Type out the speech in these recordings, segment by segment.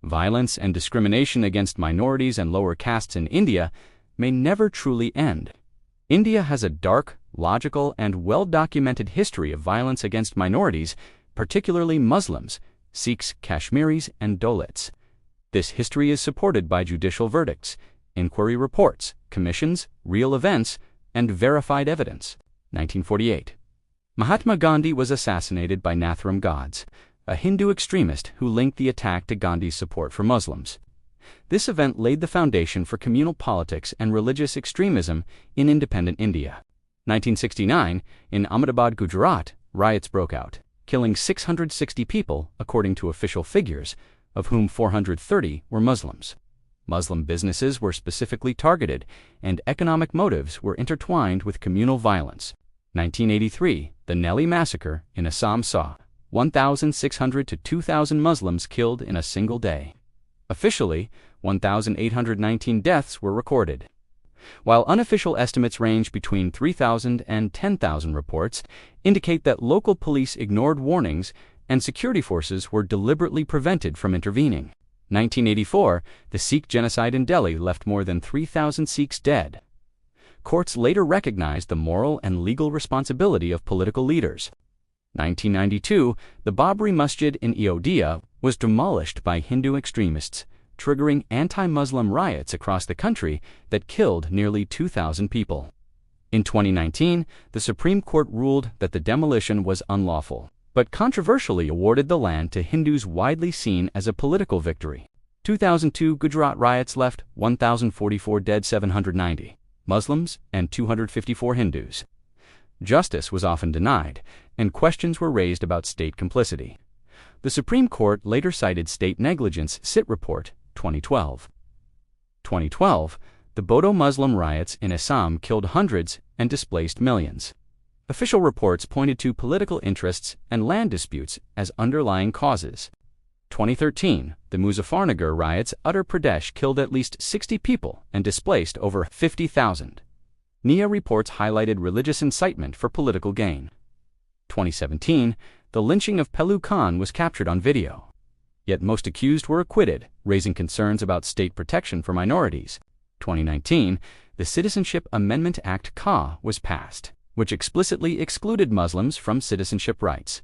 Violence and discrimination against minorities and lower castes in India may never truly end. India has a dark, logical, and well-documented history of violence against minorities, particularly Muslims, Sikhs, Kashmiris, and Dalits. This history is supported by judicial verdicts, inquiry reports, commissions, real events, and verified evidence. 1948. Mahatma Gandhi was assassinated by Nathuram Godse, a Hindu extremist who linked the attack to Gandhi's support for Muslims. This event laid the foundation for communal politics and religious extremism in independent India. 1969, in Ahmedabad, Gujarat, riots broke out, killing 660 people, according to official figures, of whom 430 were Muslims. Muslim businesses were specifically targeted, and economic motives were intertwined with communal violence. 1983, the Nellie Massacre in Assam saw 1,600 to 2,000 Muslims killed in a single day. Officially, 1,819 deaths were recorded. While unofficial estimates range between 3,000 and 10,000 reports indicate that local police ignored warnings and security forces were deliberately prevented from intervening. 1984, the Sikh genocide in Delhi left more than 3,000 Sikhs dead. Courts later recognized the moral and legal responsibility of political leaders. 1992, the Babri Masjid in Ayodhya was demolished by Hindu extremists, triggering anti-Muslim riots across the country that killed nearly 2,000 people. In 2019, the Supreme Court ruled that the demolition was unlawful, but controversially awarded the land to Hindus widely seen as a political victory. 2002 Gujarat riots left 1,044 dead, 790 Muslims and 254 Hindus. Justice was often denied, and questions were raised about state complicity. The Supreme Court later cited state negligence. SIT Report, 2012. 2012, the Bodo Muslim riots in Assam killed hundreds and displaced millions. Official reports pointed to political interests and land disputes as underlying causes. 2013, the Muzaffarnagar riots in Uttar Pradesh killed at least 60 people and displaced over 50,000. NIA reports highlighted religious incitement for political gain. 2017, the lynching of Pelu Khan was captured on video. Yet most accused were acquitted, raising concerns about state protection for minorities. 2019, the Citizenship Amendment Act (CA) was passed, which explicitly excluded Muslims from citizenship rights.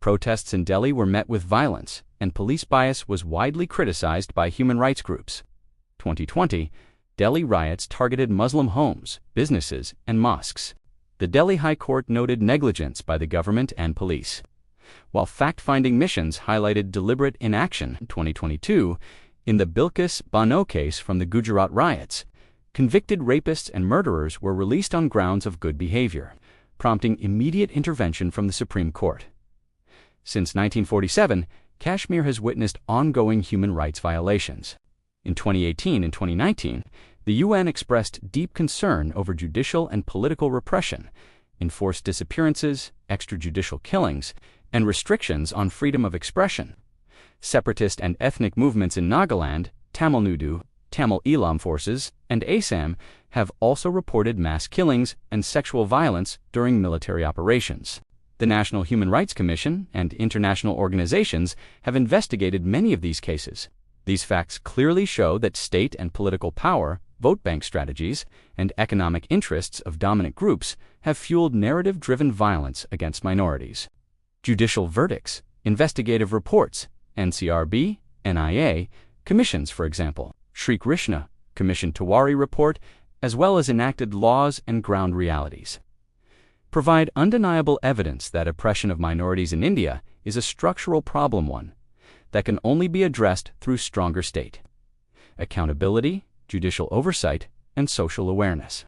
Protests in Delhi were met with violence, and police bias was widely criticized by human rights groups. 2020, Delhi riots targeted Muslim homes, businesses, and mosques. The Delhi High Court noted negligence by the government and police, while fact-finding missions highlighted deliberate inaction. 2022, in the Bilkis Bano case from the Gujarat riots, convicted rapists and murderers were released on grounds of good behavior, prompting immediate intervention from the Supreme Court. Since 1947, Kashmir has witnessed ongoing human rights violations. In 2018 and 2019, the UN expressed deep concern over judicial and political repression, enforced disappearances, extrajudicial killings, and restrictions on freedom of expression. Separatist and ethnic movements in Nagaland, Tamil Nadu, Tamil Eelam forces, and Assam have also reported mass killings and sexual violence during military operations. The National Human Rights Commission and international organizations have investigated many of these cases. These facts clearly show that state and political power, vote bank strategies, and economic interests of dominant groups have fueled narrative-driven violence against minorities. Judicial verdicts, investigative reports, NCRB, NIA, commissions, for example, Sri Krishna, Commission Tiwari report, as well as enacted laws and ground realities, provide undeniable evidence that oppression of minorities in India is a structural problem that can only be addressed through stronger state accountability, judicial oversight, and social awareness.